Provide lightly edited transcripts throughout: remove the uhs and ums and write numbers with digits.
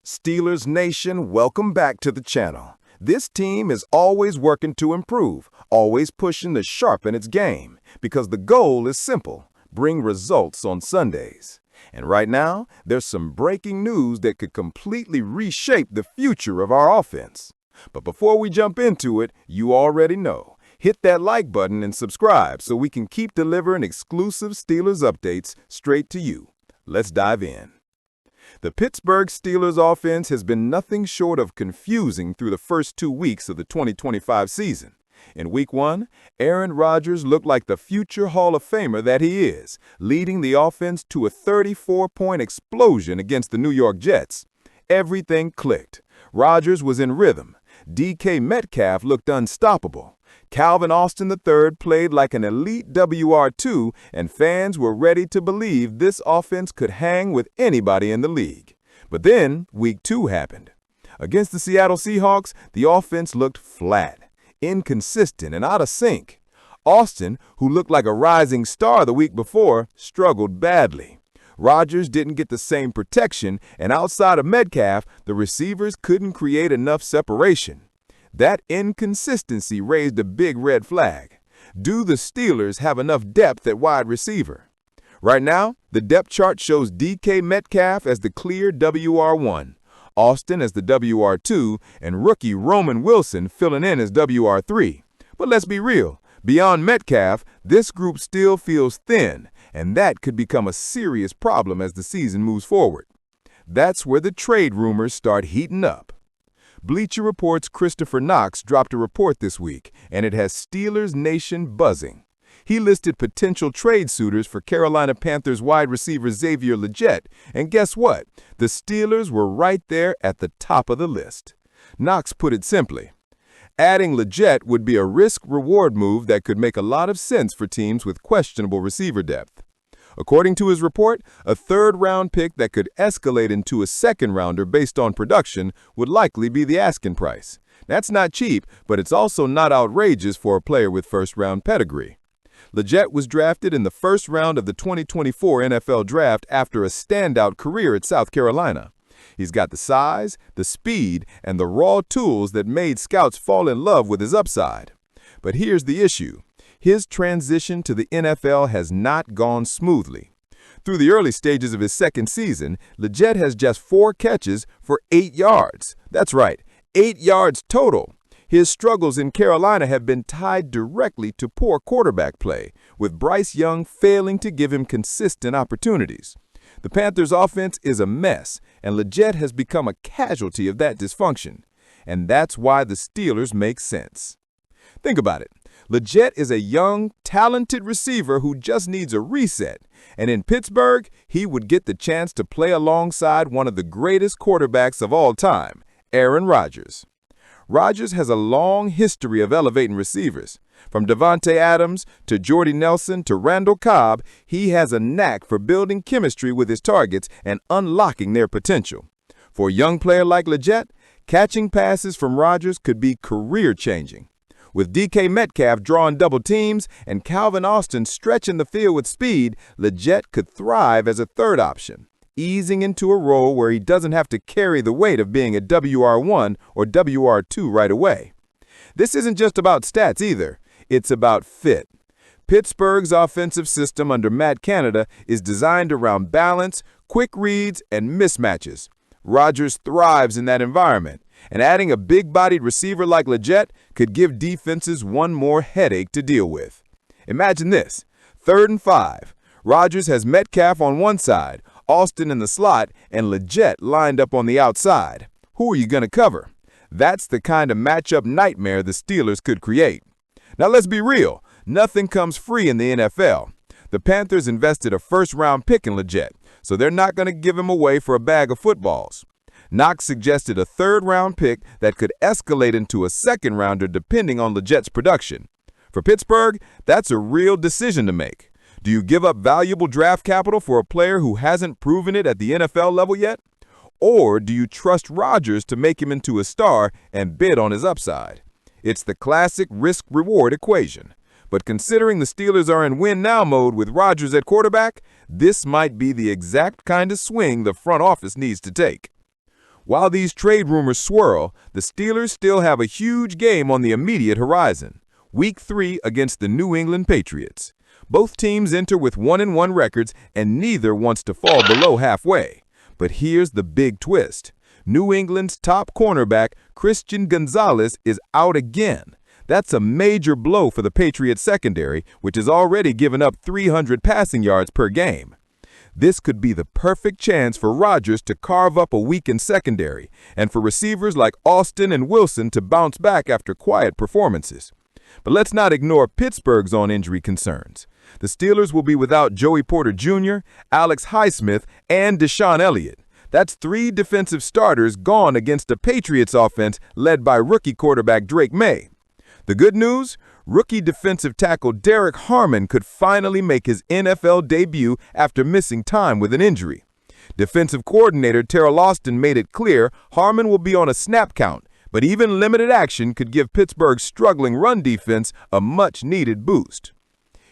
Steelers Nation, welcome back to the channel. This team is always working to improve, always pushing to sharpen its game, because the goal is simple: bring results on Sundays. And right now, there's some breaking news that could completely reshape the future of our offense. But before we jump into it, you already know. Hit that like button and subscribe so we can keep delivering exclusive Steelers updates straight to you. Let's dive in. The Pittsburgh Steelers offense has been nothing short of confusing through the first 2 weeks of the 2025 season. In Week 1, Aaron Rodgers looked like the future Hall of Famer that he is, leading the offense to a 34-point explosion against the New York Jets. Everything clicked. Rodgers was in rhythm. DK Metcalf looked unstoppable. Calvin Austin III played like an elite WR2, and fans were ready to believe this offense could hang with anybody in the league. But then, Week 2 happened. Against the Seattle Seahawks, the offense looked flat, inconsistent, and out of sync. Austin, who looked like a rising star the week before, struggled badly. Rodgers didn't get the same protection, and outside of Metcalf, the receivers couldn't create enough separation. That inconsistency raised a big red flag. Do the Steelers have enough depth at wide receiver? Right now, the depth chart shows DK Metcalf as the clear WR1, Austin as the WR2, and rookie Roman Wilson filling in as WR3. But let's be real, beyond Metcalf, this group still feels thin, and that could become a serious problem as the season moves forward. That's where the trade rumors start heating up. Bleacher Report's Christopher Knox dropped a report this week, and it has Steelers Nation buzzing. He listed potential trade suitors for Carolina Panthers wide receiver Xavier Legette, and guess what? The Steelers were right there at the top of the list. Knox put it simply: adding Legette would be a risk-reward move that could make a lot of sense for teams with questionable receiver depth. According to his report, a third-round pick that could escalate into a second-rounder based on production would likely be the asking price. That's not cheap, but it's also not outrageous for a player with first-round pedigree. Legette was drafted in the first round of the 2024 NFL Draft after a standout career at South Carolina. He's got the size, the speed, and the raw tools that made scouts fall in love with his upside. But here's the issue. His transition to the NFL has not gone smoothly. Through the early stages of his second season, Legette has just 4 catches for 8 yards. That's right, 8 yards total. His struggles in Carolina have been tied directly to poor quarterback play, with Bryce Young failing to give him consistent opportunities. The Panthers' offense is a mess, and Legette has become a casualty of that dysfunction. And that's why the Steelers make sense. Think about it. Legette is a young, talented receiver who just needs a reset, and in Pittsburgh, he would get the chance to play alongside one of the greatest quarterbacks of all time, Aaron Rodgers. Rodgers has a long history of elevating receivers. From Davante Adams to Jordy Nelson to Randall Cobb, he has a knack for building chemistry with his targets and unlocking their potential. For a young player like Legette, catching passes from Rodgers could be career-changing. With DK Metcalf drawing double teams and Calvin Austin stretching the field with speed, Legette could thrive as a third option, easing into a role where he doesn't have to carry the weight of being a WR1 or WR2 right away. This isn't just about stats either. It's about fit. Pittsburgh's offensive system under Matt Canada is designed around balance, quick reads, and mismatches. Rodgers thrives in that environment, and adding a big-bodied receiver like Legette could give defenses one more headache to deal with. Imagine this: 3rd and 5. Rodgers has Metcalf on one side, Austin in the slot, and Legette lined up on the outside. Who are you going to cover? That's the kind of matchup nightmare the Steelers could create. Now let's be real. Nothing comes free in the NFL. The Panthers invested a first-round pick in Legette, so they're not going to give him away for a bag of footballs. Knox suggested a third-round pick that could escalate into a second-rounder depending on Legette's production. For Pittsburgh, that's a real decision to make. Do you give up valuable draft capital for a player who hasn't proven it at the NFL level yet? Or do you trust Rodgers to make him into a star and bid on his upside? It's the classic risk-reward equation. But considering the Steelers are in win-now mode with Rodgers at quarterback, this might be the exact kind of swing the front office needs to take. While these trade rumors swirl, the Steelers still have a huge game on the immediate horizon. Week 3 against the New England Patriots. Both teams enter with 1-1 records, and neither wants to fall below halfway. But here's the big twist. New England's top cornerback, Christian Gonzalez, is out again. That's a major blow for the Patriots secondary, which has already given up 300 passing yards per game. This could be the perfect chance for Rodgers to carve up a weakened secondary, and for receivers like Austin and Wilson to bounce back after quiet performances. But let's not ignore Pittsburgh's own injury concerns. The Steelers will be without Joey Porter Jr., Alex Highsmith, and Deshaun Elliott. That's 3 defensive starters gone against a Patriots offense led by rookie quarterback Drake May. The good news? Rookie defensive tackle Derek Harmon could finally make his NFL debut after missing time with an injury. Defensive coordinator Terrell Austin made it clear Harmon will be on a snap count, but even limited action could give Pittsburgh's struggling run defense a much-needed boost.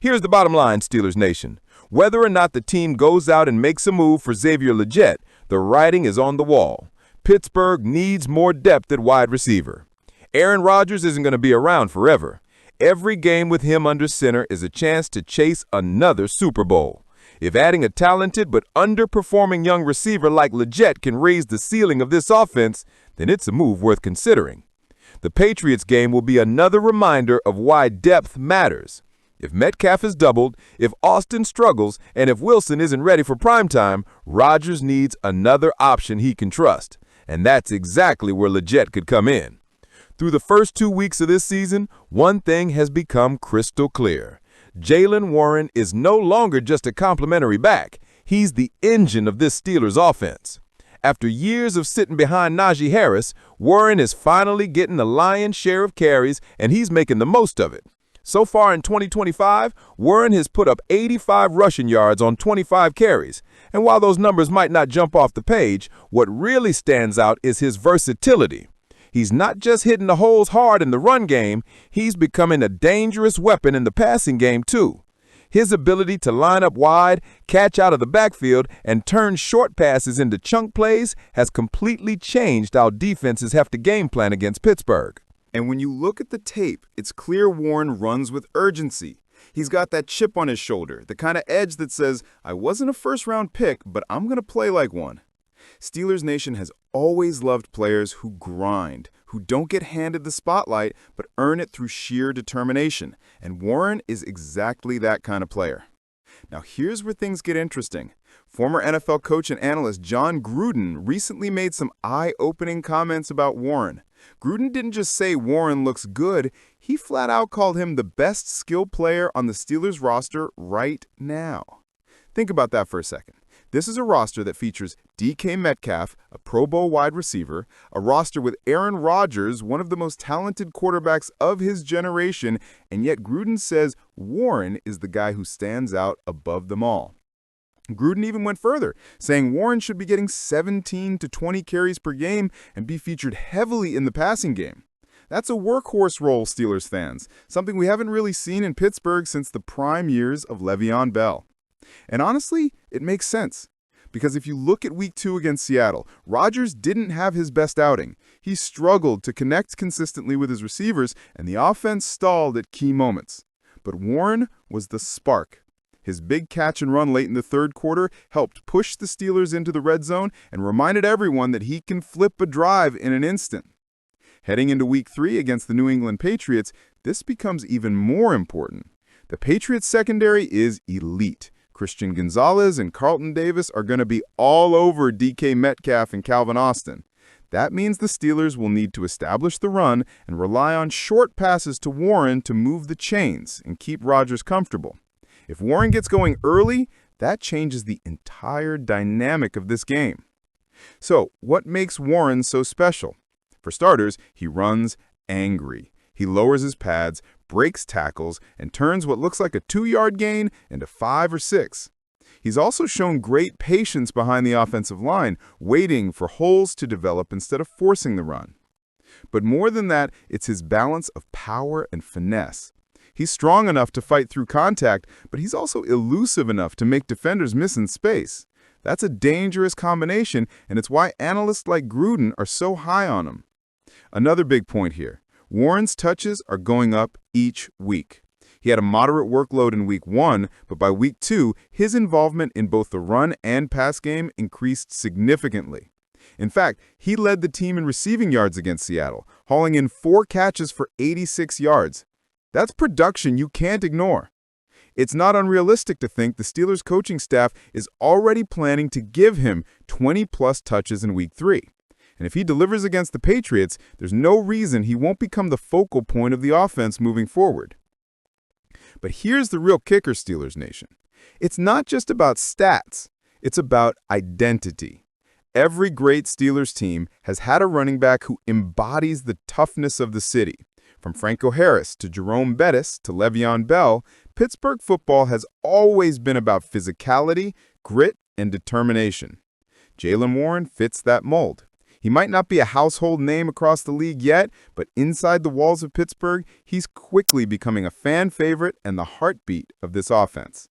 Here's the bottom line, Steelers Nation. Whether or not the team goes out and makes a move for Xavier Legette, the writing is on the wall. Pittsburgh needs more depth at wide receiver. Aaron Rodgers isn't going to be around forever. Every game with him under center is a chance to chase another Super Bowl. If adding a talented but underperforming young receiver like Legette can raise the ceiling of this offense, then it's a move worth considering. The Patriots game will be another reminder of why depth matters. If Metcalf is doubled, if Austin struggles, and if Wilson isn't ready for primetime, Rodgers needs another option he can trust. And that's exactly where Legette could come in. Through the first 2 weeks of this season, one thing has become crystal clear. Jaylen Warren is no longer just a complimentary back. He's the engine of this Steelers offense. After years of sitting behind Najee Harris, Warren is finally getting the lion's share of carries, and he's making the most of it. So far in 2025, Warren has put up 85 rushing yards on 25 carries. And while those numbers might not jump off the page, what really stands out is his versatility. He's not just hitting the holes hard in the run game, he's becoming a dangerous weapon in the passing game too. His ability to line up wide, catch out of the backfield, and turn short passes into chunk plays has completely changed how defenses have to game plan against Pittsburgh. And when you look at the tape, it's clear Warren runs with urgency. He's got that chip on his shoulder, the kind of edge that says, I wasn't a first-round pick, but I'm going to play like one. Steelers Nation has always loved players who grind, who don't get handed the spotlight, but earn it through sheer determination. And Warren is exactly that kind of player. Now here's where things get interesting. Former NFL coach and analyst John Gruden recently made some eye-opening comments about Warren. Gruden didn't just say Warren looks good, he flat out called him the best skill player on the Steelers roster right now. Think about that for a second. This is a roster that features DK Metcalf, a Pro Bowl wide receiver, a roster with Aaron Rodgers, one of the most talented quarterbacks of his generation, and yet Gruden says Warren is the guy who stands out above them all. Gruden even went further, saying Warren should be getting 17 to 20 carries per game and be featured heavily in the passing game. That's a workhorse role, Steelers fans, something we haven't really seen in Pittsburgh since the prime years of Le'Veon Bell. And honestly, it makes sense. Because if you look at Week 2 against Seattle, Rodgers didn't have his best outing. He struggled to connect consistently with his receivers, and the offense stalled at key moments. But Warren was the spark. His big catch and run late in the third quarter helped push the Steelers into the red zone and reminded everyone that he can flip a drive in an instant. Heading into Week 3 against the New England Patriots, this becomes even more important. The Patriots secondary is elite. Christian Gonzalez and Carlton Davis are going to be all over DK Metcalf and Calvin Austin. That means the Steelers will need to establish the run and rely on short passes to Warren to move the chains and keep Rodgers comfortable. If Warren gets going early, that changes the entire dynamic of this game. So, what makes Warren so special? For starters, he runs angry. He lowers his pads, breaks tackles, and turns what looks like a 2-yard gain into 5 or 6. He's also shown great patience behind the offensive line, waiting for holes to develop instead of forcing the run. But more than that, it's his balance of power and finesse. He's strong enough to fight through contact, but he's also elusive enough to make defenders miss in space. That's a dangerous combination, and it's why analysts like Gruden are so high on him. Another big point here. Warren's touches are going up each week. He had a moderate workload in week 1, but by week 2, his involvement in both the run and pass game increased significantly. In fact, he led the team in receiving yards against Seattle, hauling in 4 catches for 86 yards. That's production you can't ignore. It's not unrealistic to think the Steelers coaching staff is already planning to give him 20-plus touches in week 3. And if he delivers against the Patriots, there's no reason he won't become the focal point of the offense moving forward. But here's the real kicker, Steelers Nation. It's not just about stats. It's about identity. Every great Steelers team has had a running back who embodies the toughness of the city. From Franco Harris to Jerome Bettis to Le'Veon Bell, Pittsburgh football has always been about physicality, grit, and determination. Jaylen Warren fits that mold. He might not be a household name across the league yet, but inside the walls of Pittsburgh, he's quickly becoming a fan favorite and the heartbeat of this offense.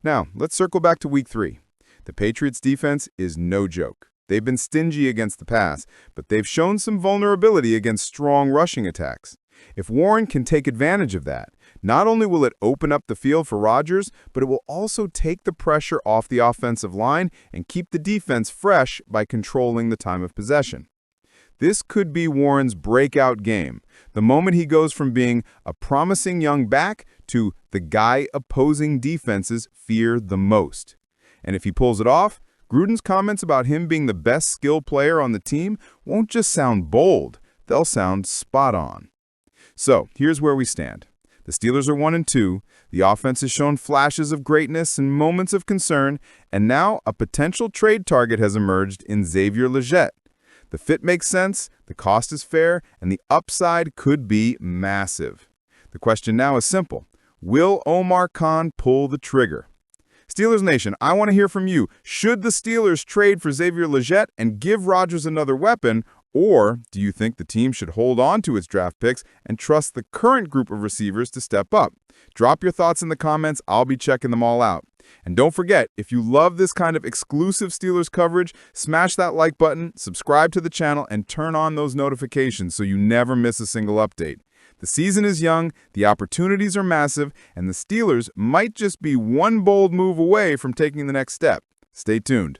Now, let's circle back to week 3. The Patriots' defense is no joke. They've been stingy against the pass, but they've shown some vulnerability against strong rushing attacks. If Warren can take advantage of that, not only will it open up the field for Rodgers, but it will also take the pressure off the offensive line and keep the defense fresh by controlling the time of possession. This could be Warren's breakout game, the moment he goes from being a promising young back to the guy opposing defenses fear the most. And if he pulls it off, Gruden's comments about him being the best skill player on the team won't just sound bold, they'll sound spot on. So, here's where we stand. The Steelers are 1-2, the offense has shown flashes of greatness and moments of concern, and now a potential trade target has emerged in Xavier Legette. The fit makes sense, the cost is fair, and the upside could be massive. The question now is simple. Will Omar Khan pull the trigger? Steelers Nation, I want to hear from you. Should the Steelers trade for Xavier Legette and give Rodgers another weapon, or do you think the team should hold on to its draft picks and trust the current group of receivers to step up? Drop your thoughts in the comments. I'll be checking them all out. And don't forget, if you love this kind of exclusive Steelers coverage, smash that like button, subscribe to the channel, and turn on those notifications so you never miss a single update. The season is young, the opportunities are massive, and the Steelers might just be one bold move away from taking the next step. Stay tuned.